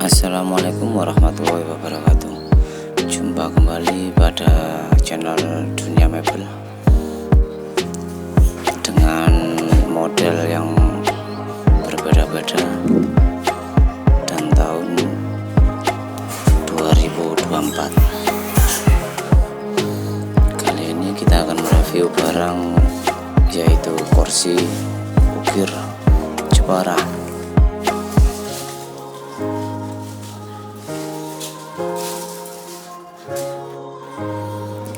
Assalamualaikum warahmatullahi wabarakatuh. Jumpa kembali pada channel Dunia Mebel dengan model yang berbeda-beda dan tahun 2024. Kali ini kita akan mereview barang yaitu kursi ukir Jepara.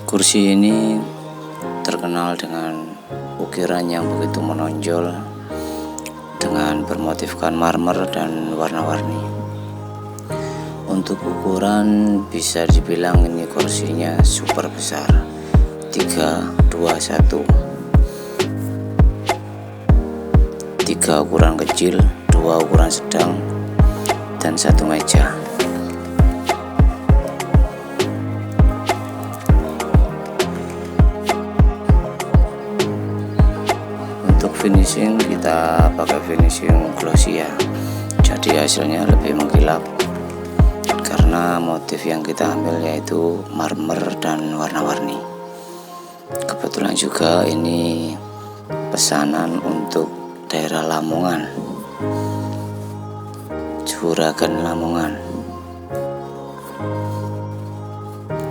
Kursi ini terkenal dengan ukiran yang begitu menonjol dengan bermotifkan marmer dan warna-warni. Untuk ukuran bisa dibilang ini kursinya super besar, 321. 3 ukuran kecil, 2 ukuran sedang, dan 1 meja. Untuk finishing kita pakai finishing glossy ya, jadi hasilnya lebih mengkilap karena motif yang kita ambil yaitu marmer dan warna-warni. Kebetulan juga ini pesanan untuk daerah Lamongan, Juragan Lamongan.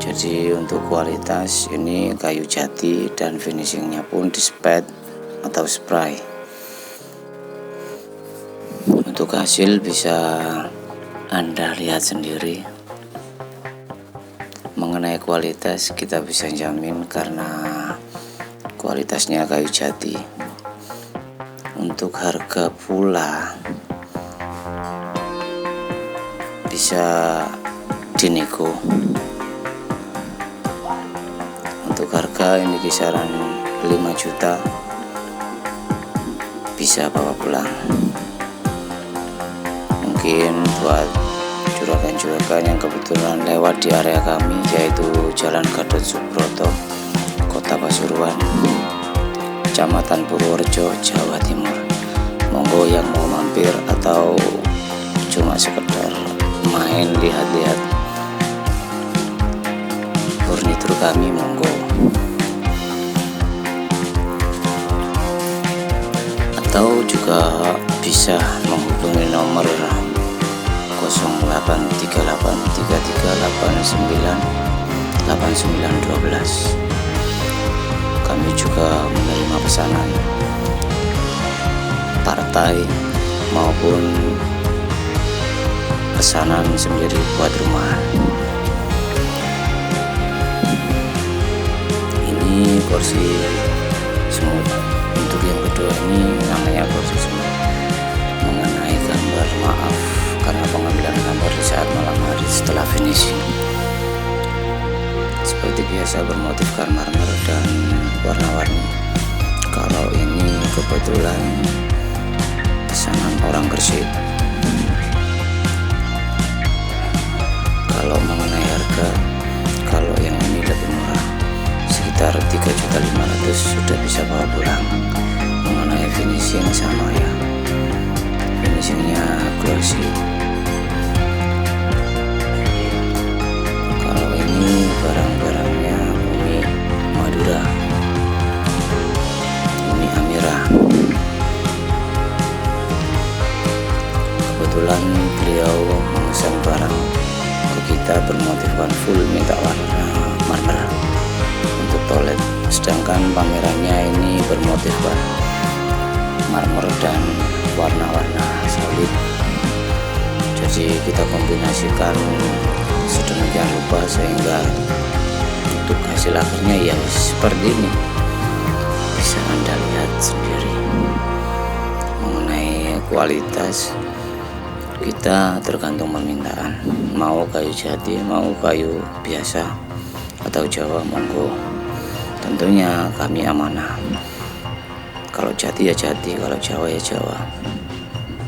Jadi untuk kualitas ini kayu jati dan finishingnya pun di spet atau spray. Untuk hasil bisa Anda lihat sendiri. Mengenai kualitas kita bisa jamin karena kualitasnya kayu jati. Untuk harga pula bisa dinego. Untuk harga ini kisaran 5 juta, bisa bawa pulang. Mungkin buat juragan-juragan yang kebetulan lewat di area kami yaitu Jalan Gatot Subroto, Kota Pasuruan, Kecamatan Purworejo, Jawa Timur. Monggo yang mau mampir atau cuma sekedar main lihat-lihat furnitur kami, monggo. Atau juga bisa menghubungi nomor 083833898912. Kami juga menerima pesanan partai maupun pesanan sendiri buat rumah. Ini kursi semut. Untuk yang kedua ini namanya kursi semut. Mengenai gambar, maaf karena pengambilan gambar di saat malam hari setelah finishing. Seperti biasa bermotifkan marmer dan warna-warni. Kalau ini kebetulan pesanan orang Gresik. Kalau mengenai harga, kalau yang ini lebih murah, sekitar 3.500.000 sudah bisa bawa pulang. Mengenai finishing sama ya, finishingnya glossy. Kalau ini barang-barangnya Umi Madura, Umi Amira. Kebetulan beliau memesan barang ke kita bermotifkan full minta warna marmer untuk toilet, sedangkan pamerannya ini bermotifkan marmer dan warna-warna sawit. Jadi kita kombinasikan sedemikian rupa sehingga untuk hasil akhirnya ya seperti ini, bisa Anda lihat sendiri. Mengenai kualitas kita tergantung permintaan, mau kayu jati, mau kayu biasa atau Jawa, monggo. Tentunya kami amanah. Kalau jati ya jati, kalau Jawa ya Jawa,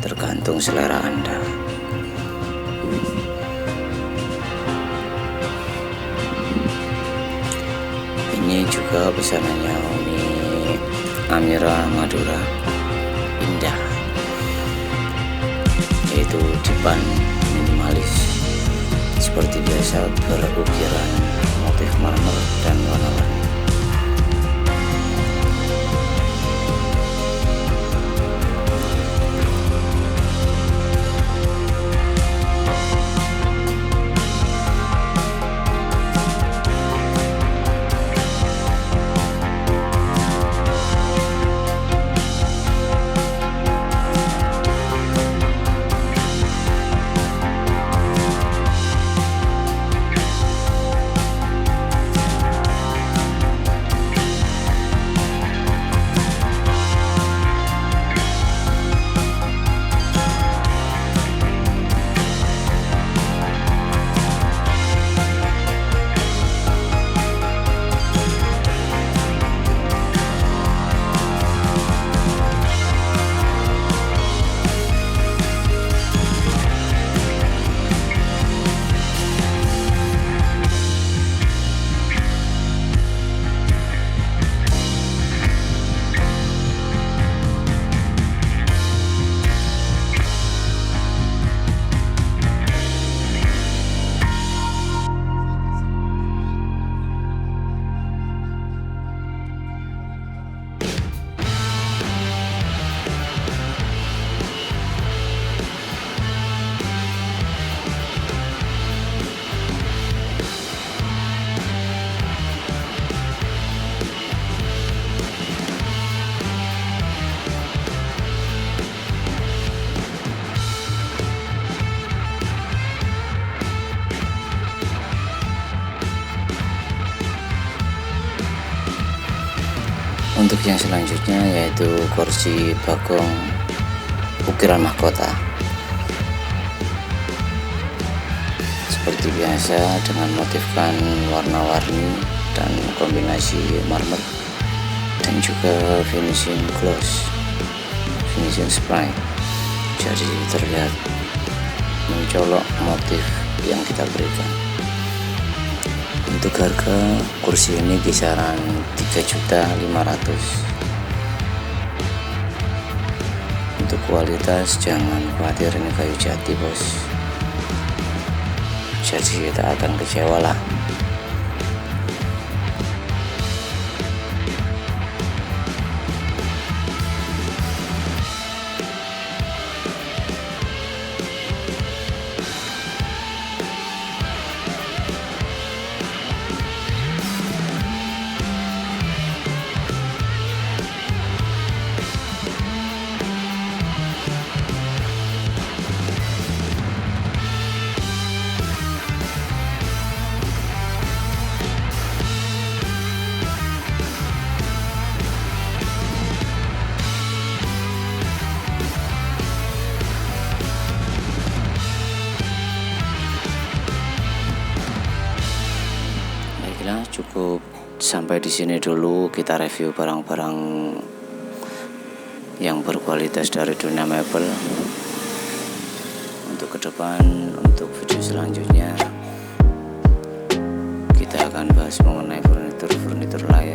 tergantung selera Anda. Ini juga pesanannya Umi Amira Madura, indah, yaitu dipan minimal minimalis, seperti biasa berukiran motif marmer dan warna-warni. Untuk yang selanjutnya yaitu kursi bagong ukiran mahkota. Seperti biasa dengan motifkan warna-warni dan kombinasi marmer dan juga finishing gloss, finishing spray, jadi terlihat mencolok motif yang kita berikan. Untuk harga kursi ini kisaran 3.500.000. Untuk kualitas jangan khawatir, ini kayu jati bos, jadi kita akan kecewa lah. Cukup sampai di sini dulu kita review barang-barang yang berkualitas dari dunia mebel. Untuk ke depan, untuk video selanjutnya kita akan bahas mengenai furnitur lain